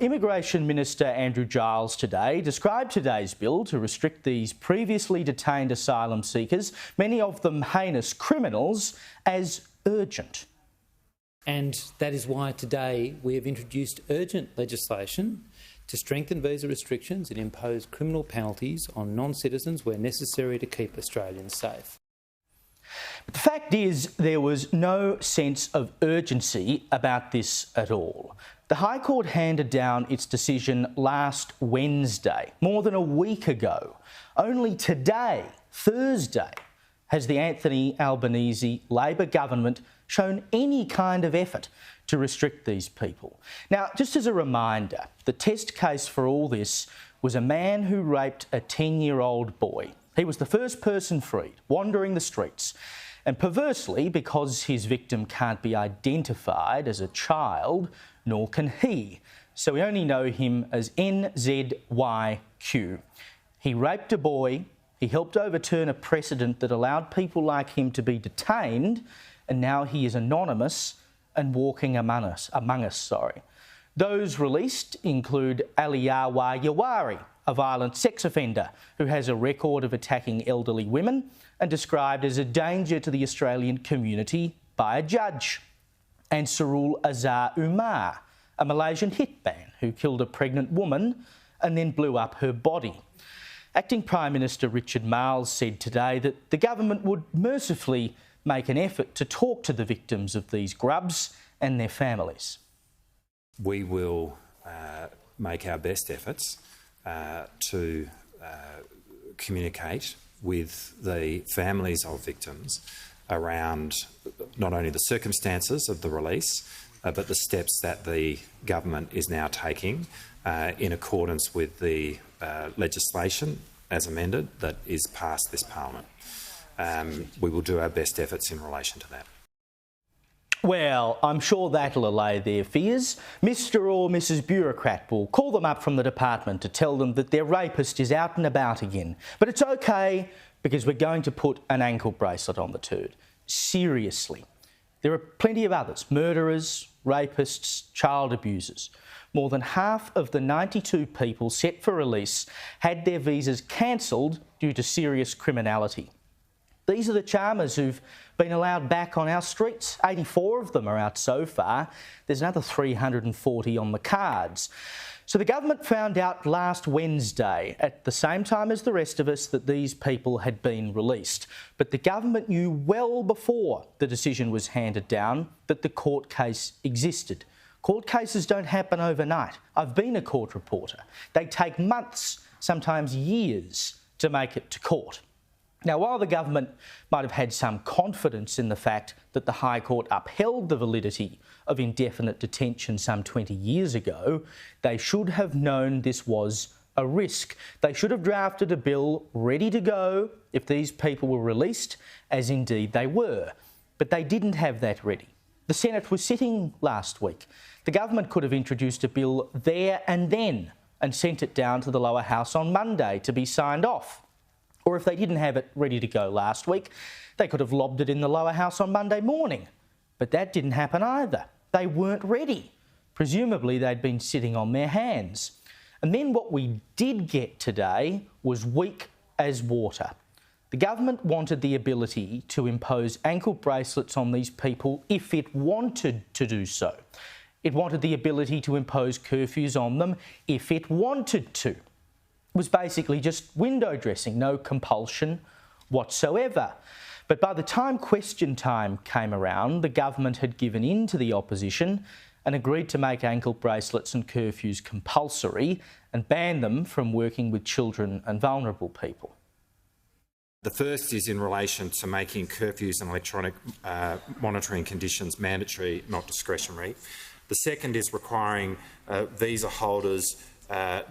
Immigration Minister Andrew Giles today described today's bill to restrict these previously detained asylum seekers, many of them heinous criminals, as urgent. And that is why today we have introduced urgent legislation to strengthen visa restrictions and impose criminal penalties on non-citizens where necessary to keep Australians safe. But the fact is, there was no sense of urgency about this at all. The High Court handed down its decision last Wednesday, more than a week ago. Only today, Thursday, has the Anthony Albanese Labor government shown any kind of effort to restrict these people. Now, just as a reminder, the test case for all this was a man who raped a 10-year-old boy. He was the first person freed, wandering the streets. And perversely, because his victim can't be identified as a child, nor can he. So we only know him as NZYQ. He raped a boy, he helped overturn a precedent that allowed people like him to be detained, and now he is anonymous and walking among us. Those released include Aliyawa Yawari, a violent sex offender who has a record of attacking elderly women and described as a danger to the Australian community by a judge, and Sarul Azhar Umar, a Malaysian hitman who killed a pregnant woman and then blew up her body. Acting Prime Minister Richard Marles said today that the government would mercifully make an effort to talk to the victims of these grubs and their families. We will make our best efforts to communicate with the families of victims around not only the circumstances of the release, but the steps that the government is now taking in accordance with the legislation as amended that is passed this parliament. We will do our best efforts in relation to that. Well, I'm sure that'll allay their fears. Mr. or Mrs. Bureaucrat will call them up from the department to tell them that their rapist is out and about again. But it's okay, because we're going to put an ankle bracelet on the turd. Seriously. There are plenty of others: murderers, rapists, child abusers. More than half of the 92 people set for release had their visas cancelled due to serious criminality. These are the charmers who've been allowed back on our streets. 84 of them are out so far. There's another 340 on the cards. So the government found out last Wednesday, at the same time as the rest of us, that these people had been released. But the government knew well before the decision was handed down that the court case existed. Court cases don't happen overnight. I've been a court reporter. They take months, sometimes years, to make it to court. Now, while the government might have had some confidence in the fact that the High Court upheld the validity of indefinite detention some 20 years ago, they should have known this was a risk. They should have drafted a bill ready to go if these people were released, as indeed they were. But they didn't have that ready. The Senate was sitting last week. The government could have introduced a bill there and then and sent it down to the lower house on Monday to be signed off. Or if they didn't have it ready to go last week, they could have lobbed it in the lower house on Monday morning. But that didn't happen either. They weren't ready. Presumably they'd been sitting on their hands. And then what we did get today was weak as water. The government wanted the ability to impose ankle bracelets on these people if it wanted to do so. It wanted the ability to impose curfews on them if it wanted to. It was basically just window dressing, no compulsion whatsoever. But by the time question time came around, the government had given in to the opposition and agreed to make ankle bracelets and curfews compulsory and ban them from working with children and vulnerable people. The first is in relation to making curfews and electronic monitoring conditions mandatory, not discretionary. The second is requiring visa holders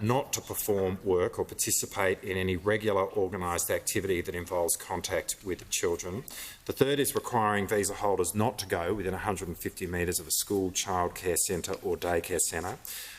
not to perform work or participate in any regular organised activity that involves contact with children. The third is requiring visa holders not to go within 150 metres of a school, childcare centre or daycare centre.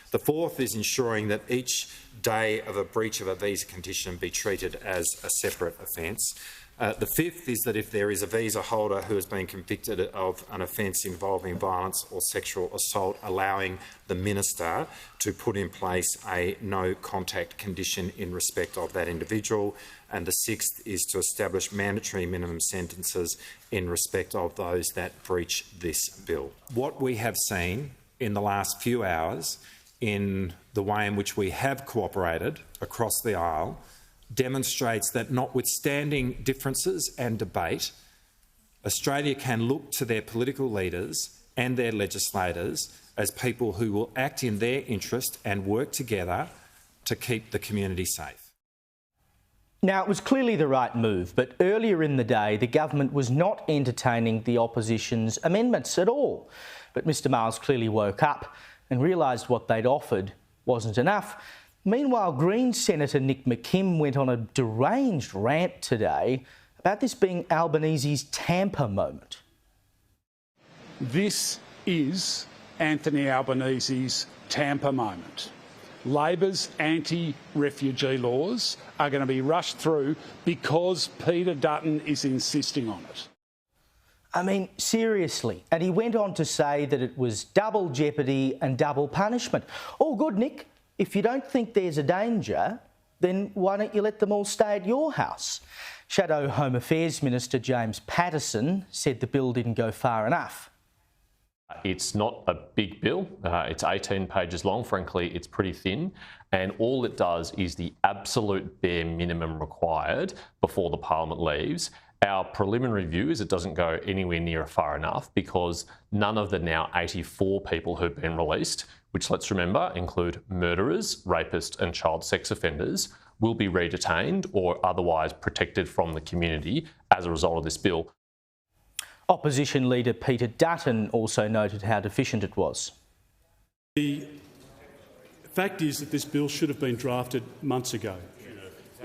The fourth is ensuring that each day of a breach of a visa condition be treated as a separate offence. The fifth is that if there is a visa holder who has been convicted of an offence involving violence or sexual assault, allowing the minister to put in place a no contact condition in respect of that individual. And the sixth is to establish mandatory minimum sentences in respect of those that breach this bill. What we have seen in the last few hours in the way in which we have cooperated across the aisle demonstrates that, notwithstanding differences and debate, Australia can look to their political leaders and their legislators as people who will act in their interest and work together to keep the community safe. Now, it was clearly the right move, but earlier in the day, the government was not entertaining the opposition's amendments at all. But Mr Miles clearly woke up and realised what they'd offered wasn't enough. Meanwhile, Greens Senator Nick McKim went on a deranged rant today about this being Albanese's Tampa moment. This is Anthony Albanese's Tampa moment. Labor's anti-refugee laws are going to be rushed through because Peter Dutton is insisting on it. I mean, seriously. And he went on to say that it was double jeopardy and double punishment. All good, Nick. If you don't think there's a danger, then why don't you let them all stay at your house? Shadow Home Affairs Minister James Patterson said the bill didn't go far enough. It's not a big bill. It's 18 pages long. Frankly, it's pretty thin. And all it does is the absolute bare minimum required before the Parliament leaves. Our preliminary view is it doesn't go anywhere near far enough because none of the now 84 people who've been released, which, let's remember, include murderers, rapists and child sex offenders, will be redetained or otherwise protected from the community as a result of this bill. Opposition leader Peter Dutton also noted how deficient it was. The fact is that this bill should have been drafted months ago.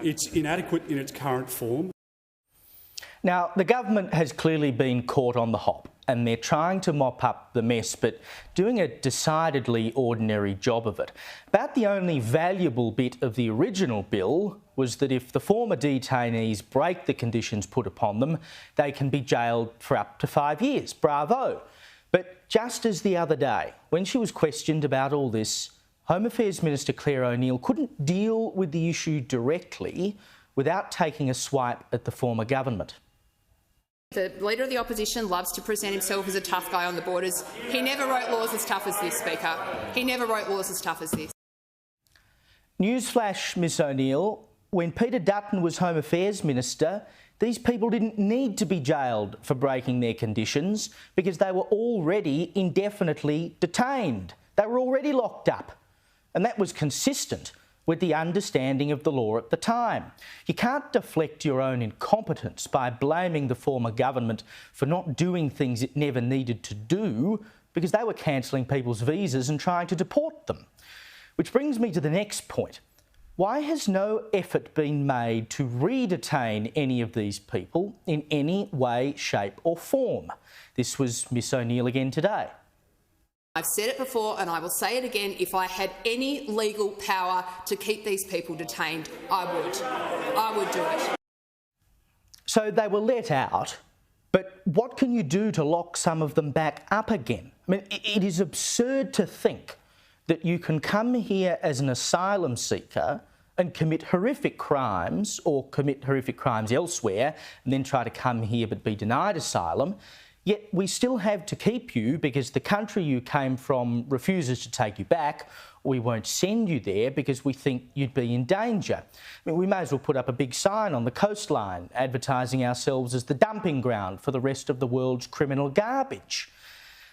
It's inadequate in its current form. Now, the government has clearly been caught on the hop and they're trying to mop up the mess, but doing a decidedly ordinary job of it. About the only valuable bit of the original bill was that if the former detainees break the conditions put upon them, they can be jailed for up to 5 years. Bravo. But just as the other day, when she was questioned about all this, Home Affairs Minister Claire O'Neill couldn't deal with the issue directly without taking a swipe at the former government. The Leader of the Opposition loves to present himself as a tough guy on the borders. He never wrote laws as tough as this, Speaker. He never wrote laws as tough as this. Newsflash, Miss O'Neill, when Peter Dutton was Home Affairs Minister, these people didn't need to be jailed for breaking their conditions because they were already indefinitely detained. They were already locked up. And that was consistent with the understanding of the law at the time. You can't deflect your own incompetence by blaming the former government for not doing things it never needed to do because they were cancelling people's visas and trying to deport them. Which brings me to the next point. Why has no effort been made to re-detain any of these people in any way, shape or form? This was Miss O'Neill again today. I've said it before and I will say it again. If I had any legal power to keep these people detained, I would. I would do it. So they were let out, but what can you do to lock some of them back up again? I mean, it is absurd to think that you can come here as an asylum seeker and commit horrific crimes or commit horrific crimes elsewhere and then try to come here but be denied asylum. Yet we still have to keep you because the country you came from refuses to take you back, or we won't send you there because we think you'd be in danger. I mean, we may as well put up a big sign on the coastline advertising ourselves as the dumping ground for the rest of the world's criminal garbage.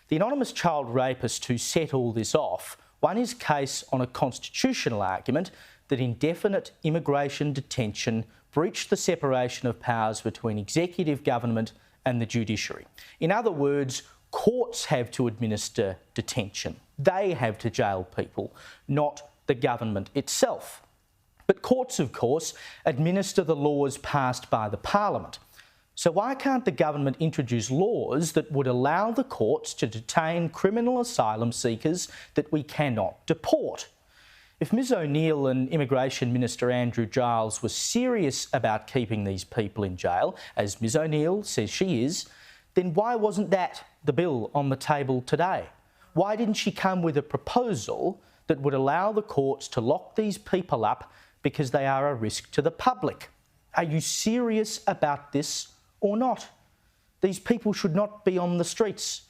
The anonymous child rapist who set all this off won his case on a constitutional argument that indefinite immigration detention breached the separation of powers between executive government and the judiciary. In other words, courts have to administer detention. They have to jail people, not the government itself. But courts, of course, administer the laws passed by the Parliament. So why can't the government introduce laws that would allow the courts to detain criminal asylum seekers that we cannot deport? If Ms O'Neill and Immigration Minister Andrew Giles were serious about keeping these people in jail, as Ms O'Neill says she is, then why wasn't that the bill on the table today? Why didn't she come with a proposal that would allow the courts to lock these people up because they are a risk to the public? Are you serious about this or not? These people should not be on the streets.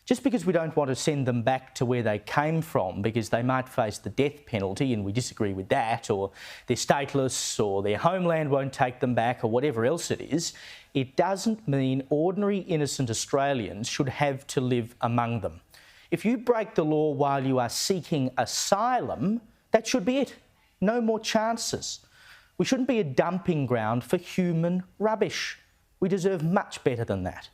Just because we don't want to send them back to where they came from because they might face the death penalty, and we disagree with that, or they're stateless, or their homeland won't take them back, or whatever else it is, it doesn't mean ordinary innocent Australians should have to live among them. If you break the law while you are seeking asylum, that should be it. No more chances. We shouldn't be a dumping ground for human rubbish. We deserve much better than that.